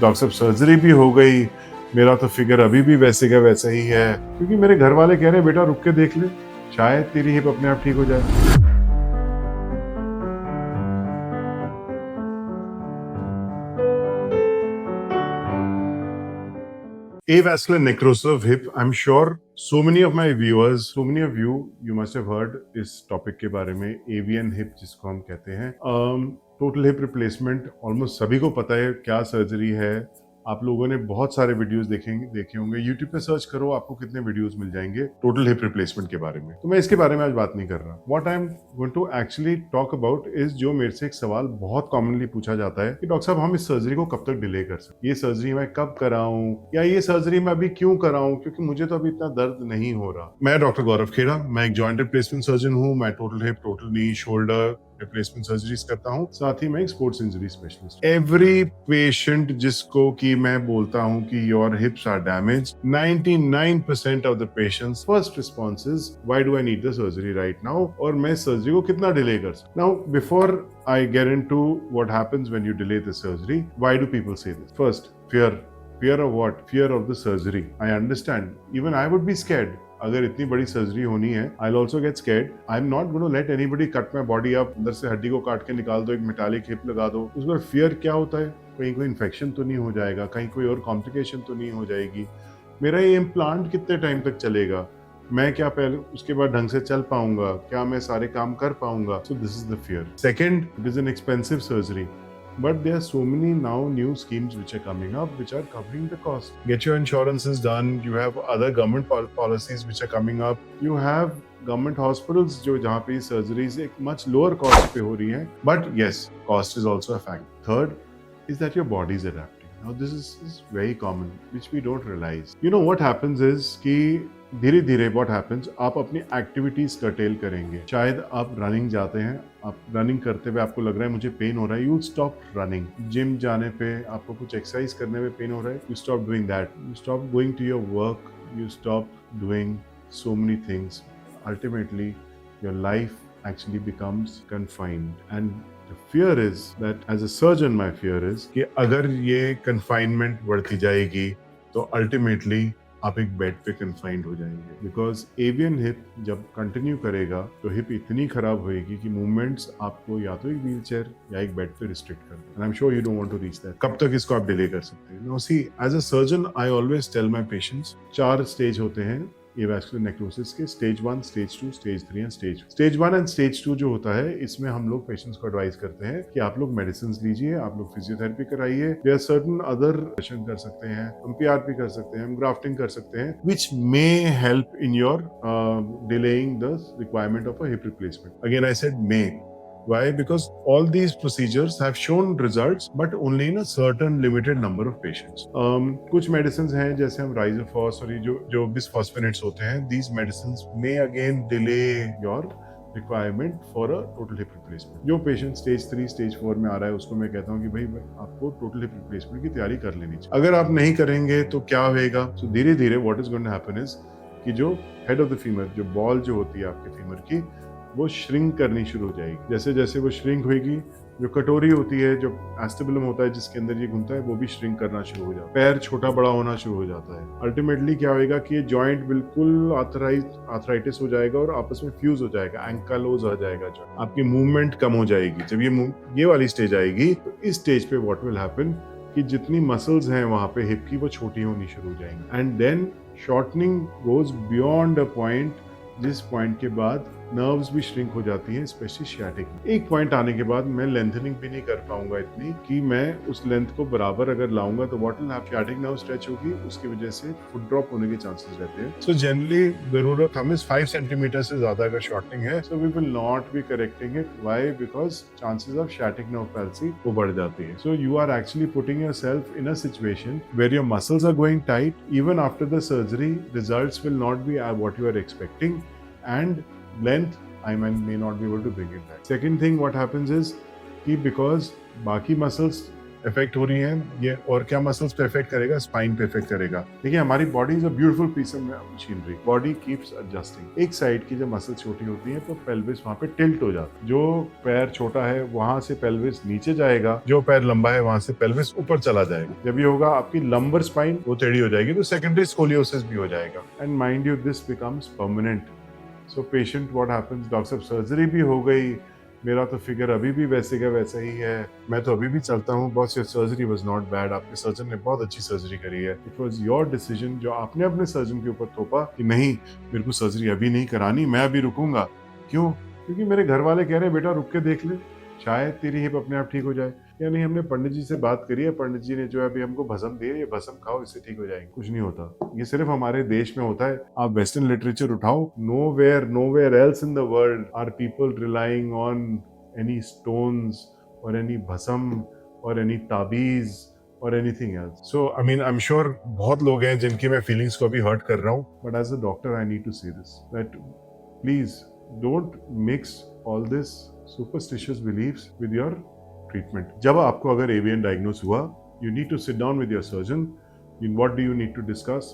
Doctor साहब surgery भी हो गई, मेरा तो फिगर अभी भी वैसे का वैसा ही है, क्योंकि मेरे घर वाले कह रहे हैं बेटा रुक के देख ले, शायद तेरी हिप अपने आप ठीक हो जाए। Avascular necrosis of hip. I'm sure so many of my viewers, so many of you must have heard इस टॉपिक के बारे में, एवियन हिप जिसको हम कहते हैं। टोटल हिप रिप्लेसमेंट ऑलमोस्ट सभी को पता है क्या सर्जरी है। आप लोगों ने बहुत सारे वीडियोस देखे होंगे, यूट्यूब पे सर्च करो आपको कितने वीडियोस मिल जाएंगे टोटल हिप रिप्लेसमेंट के बारे में। तो मैं इसके बारे में आज बात नहीं कर रहा। What I am going to actually talk about is, जो मेरे से एक सवाल बहुत कॉमनली पूछा जाता है कि डॉक्टर साहब हम इस सर्जरी को कब तक डिले कर सकते, ये सर्जरी मैं कब कराऊं, या ये सर्जरी मैं अभी क्यों कराऊं, क्योंकि मुझे तो अभी इतना दर्द नहीं हो रहा। मैं डॉक्टर गौरव खेड़ा, मैं एक जॉइंट रिप्लेसमेंट सर्जन हूँ। मैं total hip, total knee, shoulder replacement surgeries करता हूँ, साथ ही मैं एक sports injury specialist. Every patient जिसको कि मैं बोलता हूँ कि your hips are damage, 99% of the patients first response is why do I need the surgery right now, और मैं सर्जरी को कितना डिले कर सकता। Now before I get into what happens when you delay the surgery, why do people से this? First, fear of what? Fear of the surgery. I understand, even I would be scared. अगर इतनी बड़ी surgery होनी है, I'll also get scared. I'm not going to let anybody cut my body up. अंदर से हड्डी को काट के निकाल दो, एक मेटालिक हिप लगा दो। उस पर फियर क्या होता है? कहीं कोई इन्फेक्शन तो नहीं हो जाएगा, कहीं कोई और कॉम्प्लिकेशन तो नहीं हो जाएगी, मेरा ये इम्प्लांट कितने टाइम तक चलेगा, मैं क्या पहले उसके बाद ढंग से चल पाऊंगा, क्या मैं सारे काम कर पाऊंगा? So this is the fear. Second, it is an expensive surgery. But there are so many now new schemes which are coming up which are covering the cost. Get your insurances done. You have other government policies which are coming up. You have government hospitals जो जहाँ पे surgeries एक much lower cost पे हो रही हैं. But yes, cost is also a factor. Third is that your body is adapting. Now this is very common which we don't realize. You know what happens is कि धीरे धीरे what happens, आप अपनी activities cartel करेंगे। शायद आप running जाते हैं, आप रनिंग करते हुए आपको लग रहा है मुझे पेन हो रहा है, यू स्टॉप रनिंग। जिम जाने पे आपको कुछ एक्सरसाइज करने में पेन हो रहा है, you stop doing that, you stop going to your work, you stop doing so many things. Ultimately your life actually becomes confined and the fear is that as a surgeon my fear is कि अगर ये confinement बढ़ती जाएगी तो ultimately आप एक bed पे confined हो जाएंगे। बिकॉज एवियन हिप जब कंटिन्यू करेगा तो हिप इतनी खराब होएगी कि मूवमेंट्स आपको या तो एक व्हील चेयर या एक बेड पे रिस्ट्रिक्ट कर दें। And I am sure you don't want to reach that. कब तक इसको आप डिले कर सकते हैं? No see, as a surgeon I always tell my patients 4 stage होते हैं एवास्कुलर नेक्रोसिस के, stage 1, stage 2, stage 3 and stage 1 and stage 2 जो होता है, इसमें हम लोग पेशेंट्स को एडवाइस करते हैं कि आप लोग मेडिसिन लीजिए, आप लोग फिजियोथेरेपी कराइए, या सर्टन अदर सेशन कर सकते हैं, हम पीआरपी कर सकते हैं, हम ग्राफ्टिंग कर सकते हैं, which may help in your delaying the requirement of a hip replacement. Again I said may. Why? Because all these procedures have shown results, but only in a certain limited number of patients. कुछ medicines हैं जैसे हम Risofos और ये जो bisphosphonates होते हैं, these medicines may again delay your requirement for a total hip replacement. जो patient stage 3, stage 4 में आ रहा है उसको मैं कहता हूँ कि भाई आपको total hip replacement की तैयारी कर लेनी चाहिए। अगर आप नहीं करेंगे तो क्या होगा? So धीरे धीरे what is going to happen is कि जो head of the femur, जो ball जो होती है आपके femur की, वो श्रिंक करनी शुरू हो जाएगी। जैसे जैसे वो श्रिंक होगी, जो कटोरी होती है, जो एस्टेबुलम होता है जिसके अंदर ये घूमता है, वो भी श्रिंक करना शुरू हो जाता है, पैर छोटा बड़ा होना शुरू हो जाता है। अल्टीमेटली क्या होगा कि ये जॉइंट बिल्कुल आर्थराइटिस हो जाएगा और आपस में फ्यूज हो जाएगा, एंकालोज आ जाएगा, जो आपकी मूवमेंट कम हो जाएगी। जब ये वाली स्टेज आएगी तो इस स्टेज पे व्हाट विल हैपन कि जितनी मसल्स हैं वहां पे हिप की, वो छोटी होनी शुरू हो जाएंगी, and then shortening goes beyond a point, जिस पॉइंट के बाद नर्व्स भी श्रिंक हो जाती हैं, स्पेशली शियाटिक। एक पॉइंट आने के बाद मैं लेंथनिंग भी नहीं कर पाऊंगा इतनी कि मैं उस लेंथ को बराबर अगर लाऊंगा तो what will happen, sciatic nerve stretch होगी, उसकी वजह से फुट ड्रॉप होने के चांसेस रहते हैं। सो जनरली जरूरत हमें 5 सेंटीमीटर से ज्यादा अगर शॉर्टनिंग है, so we will not be correcting it. Why? Because chances of sciatic nerve palsy वो बढ़ जाती है। So you are actually putting yourself in a situation where your muscles are going tight, even after the surgery results will not be what you are expecting, and length I may not be able to bring it back. Second thing what happens is कि because बाकी muscles effect हो रही हैं ये, और क्या muscles पे effect करेगा, स्पाइन पे इफेक्ट करेगा। देखिए हमारी body is a beautiful piece of machinery, body keeps adjusting. एक साइड की जब मसल छोटी होती है तो पेल्विस वहां पे टिल्ट हो जाता है, जो पैर छोटा है वहां से पेल्विस नीचे जाएगा, जो पैर लंबा है वहां से पेल्विस ऊपर चला जाएगा। जब ये होगा आपकी लंबर स्पाइन वो टेढ़ी हो जाएगी, तो सेकेंडरी स्कोलियोसिस भी हो जाएगा। And mind you this becomes permanent. So patient what happens, doctor साहब सर्जरी भी हो गई, मेरा तो फिगर अभी भी वैसे का वैसा ही है, मैं तो अभी भी चलता हूँ, boss your surgery was not bad, आपके सर्जन ने बहुत अच्छी सर्जरी करी है। इट वाज योर डिसीजन, जो आपने अपने सर्जन के ऊपर थोपा कि नहीं मेरे को सर्जरी अभी नहीं करानी, मैं अभी रुकूंगा। क्यों? क्योंकि मेरे घर वाले कह रहे हैं बेटा रुक के देख ले, शायद तेरी हिप अपने आप ठीक हो जाए। या नहीं, हमने पंडित जी से बात करी है, पंडित जी ने जो है अभी हमको भस्म दिए, ये भस्म खाओ इससे ठीक हो जाएंगे। कुछ नहीं होता, ये सिर्फ हमारे देश में होता है। आप वेस्टर्न लिटरेचर उठाओ, nowhere else in the world are people relying on any stones or any bhasam or any tabiz or anything else. So I mean I'm sure बहुत लोग हैं जिनकी मैं feelings को अभी hurt कर रहा हूँ, but as a doctor I need to say this, that please don't mix all this superstitious beliefs with your treatment. जब आपको अगर AVN diagnose हुआ, you need to sit down with your surgeon. What do you need to discuss?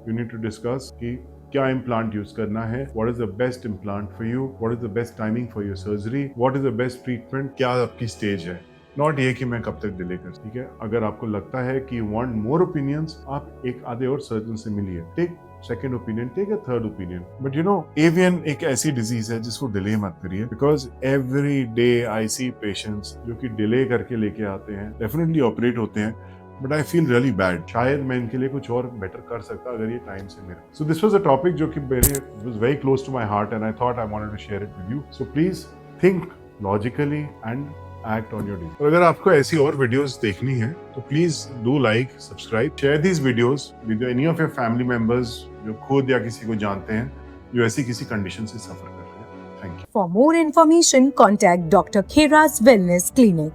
You need to discuss कि क्या implant use करना है, what is the best implant for you, what is the best timing for your surgery, what is the best treatment, क्या आपकी stage है। Not ये कि मैं कब तक डिले कर, ठीक है। अगर आपको लगता है कि यू वांट मोर ओपिनियंस, आप एक आधे और सर्जन से मिलिए, take second opinion, take a third opinion. But you know AVN एक ऐसी डिजीज है जिसको डिले मत करिए, because every day I see patients जो कि डिले करके लेके आते हैं, डेफिनेटली ऑपरेट होते हैं, but I feel really bad. शायद मैं इनके लिए कुछ और बेटर कर सकता अगर ये टाइम से मेरा। So this was a topic जो कि मेरे was very close to my heart and I thought I wanted to share it with you. So please think logically and act on your decision. और अगर आपको ऐसी और वीडियोस देखनी है तो please do like, subscribe, share these videos with any of your family members जो खुद या किसी को जानते हैं जो ऐसी किसी कंडीशन से सफर कर रहे हैं। Thank you. For more information, contact Dr. Khera's Wellness Clinic.